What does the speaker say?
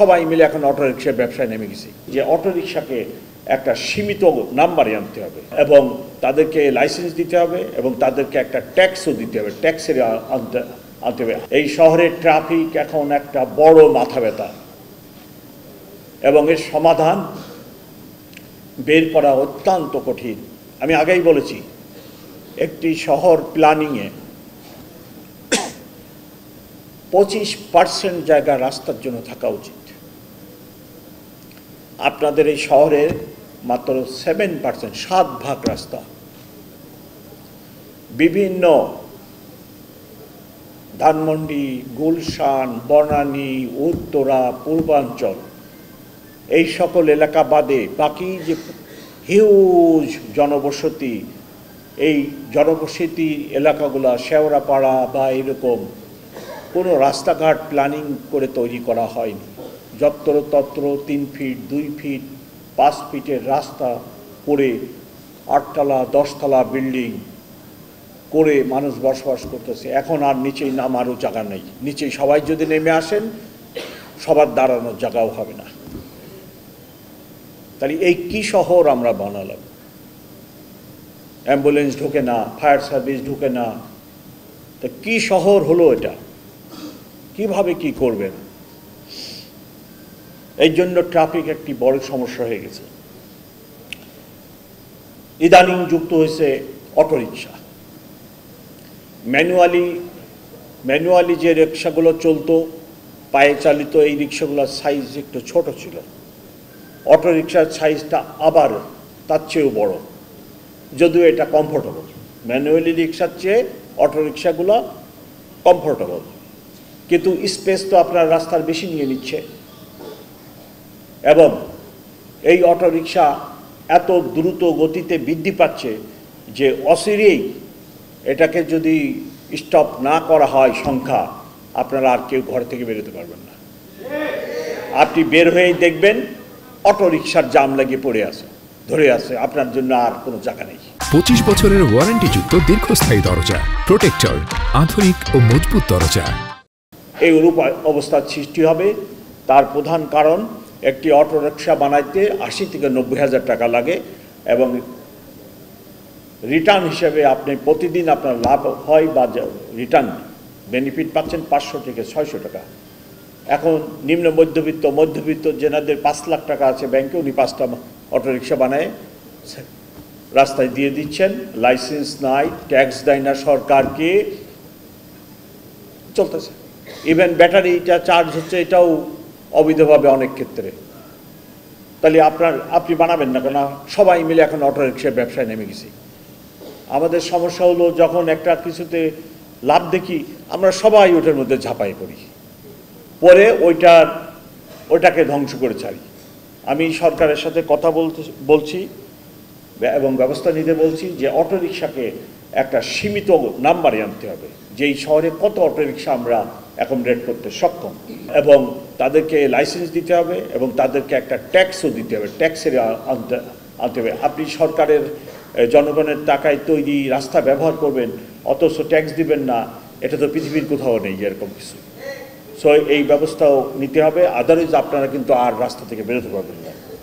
সবাই মিলে এখন অটো রিক্সার ব্যবসায় নেমে গেছি যে অটো রিক্সাকে একটা সীমিত নাম্বারে আনতে হবে এবং তাদেরকে লাইসেন্স দিতে হবে এবং তাদেরকে একটা ট্যাক্সও দিতে হবে, ট্যাক্সের আনতে হবে। এই শহরের ট্রাফিক এখন একটা বড় মাথা ব্যথা এবং এর সমাধান বের করা অত্যন্ত কঠিন। আমি আগেই বলেছি, একটি শহর প্ল্যানিংয়ে 25% জায়গা রাস্তার জন্য থাকা উচিত। আপনাদের এই শহরের মাত্র 7%, 7 ভাগ রাস্তা। বিভিন্ন ধানমন্ডি, গুলশান, বনানী, উত্তরা, পূর্বাঞ্চল এই সকল এলাকা বাদে বাকি যে হিউজ জনবসতি, এই জনবসতি এলাকাগুলো শেওড়াপাড়া বা এরকম কোনো রাস্তাঘাট প্ল্যানিং করে তৈরি করা হয়নি। যত্রতত্র 3 ফিট, 2 ফিট, 5 ফিটের রাস্তা করে 8 তলা 10 তলা বিল্ডিং করে মানুষ বসবাস করতেছে। এখন আর নিচেই নামারও জায়গা নেই। নিচেই সবাই যদি নেমে আসেন, সবার দাঁড়ানোর জায়গাও হবে না। তাহলে এই কি শহর আমরা বানালাম? অ্যাম্বুলেন্স ঢুকে না, ফায়ার সার্ভিস ঢুকে না, তা কি শহর হলো এটা? কিভাবে কি করবেন? এই জন্য ট্রাফিক একটি বড় সমস্যা হয়ে গেছে। ইদানিং যুক্ত হয়েছে অটোরিকশা। ম্যানুয়ালি যে রিক্সাগুলো চলতো, পায়ে চালিত, এই রিক্সাগুলোর সাইজ একটু ছোট ছিল। অটোরিকশার সাইজটা আবার তার চেয়েও বড়, যদিও এটা কমফোর্টেবল। ম্যানুয়ালি রিক্সার চেয়ে অটোরিকশাগুলো কমফোর্টেবল, কিন্তু স্পেস তো আপনার রাস্তার বেশি নিয়ে নিচ্ছে। এবং এই অটোরিকশা এত দ্রুত গতিতে বৃদ্ধি পাচ্ছে যে অচিরেই এটাকে যদি স্টপ না করা হয় সংখ্যা, আপনারা আর কেউ ঘর থেকে বেরোতে পারবেন না। আপনি বের হয়েই দেখবেন অটোরিকশার জাম লাগিয়ে পড়ে আছে, ধরে আছে, আপনার জন্য আর কোনো জায়গা নেই। 25 বছরের ওয়ারেন্টিযুক্ত দীর্ঘস্থায়ী দরজা প্রোটেক্টর, আধুনিক ও মজবুত দরজা। এই রূপ অবস্থার সৃষ্টি হবে। তার প্রধান কারণ, একটি অটোরিকশা বানাইতে 80 থেকে 90 হাজার টাকা লাগে এবং রিটার্ন হিসেবে আপনি প্রতিদিন আপনার লাভ হয় বা রিটার্ন বেনিফিট পাচ্ছেন 500 থেকে 600 টাকা। এখন নিম্ন মধ্যবিত্ত যেনাদের 5 লাখ টাকা আছে ব্যাংকে, উনি 5টা অটোরিকশা বানায় রাস্তায় দিয়ে দিচ্ছেন। লাইসেন্স নাই, ট্যাক্স দেয় না সরকারকে, চলতেছে। ইভেন ব্যাটারিটা চার্জ হচ্ছে, এটাও অবৈধভাবে অনেক ক্ষেত্রে। তাহলে আপনি বানাবেন না কেন? সবাই মিলে এখন অটোরিকশার ব্যবসায় নেমে গেছি। আমাদের সমস্যা হলো, যখন একটা কিছুতে লাভ দেখি, আমরা সবাই ওটার মধ্যে ঝাঁপাই পড়ি, পরে ওইটাকে ধ্বংস করে ছাড়ি। আমি সরকারের সাথে কথা বলছি এবং ব্যবস্থা নিতে বলছি যে অটোরিকশাকে একটা সীমিত নাম্বারে আনতে হবে। যে এই শহরে কত অটোরিকশা আমরা অ্যাকোমোডেট করতে সক্ষম, এবং তাদেরকে লাইসেন্স দিতে হবে এবং তাদেরকে একটা ট্যাক্সও দিতে হবে, ট্যাক্সের আনতে হবে। আপনি সরকারের জনগণের টাকায় তৈরি রাস্তা ব্যবহার করবেন, অথচ ট্যাক্স দিবেন না, এটা তো পৃথিবীর কোথাও নেই এরকম কিছু। সো এই ব্যবস্থাও নিতে হবে, আদারওয়াইজ আপনারা কিন্তু আর রাস্তা থেকে বেরোতে পারবেন না।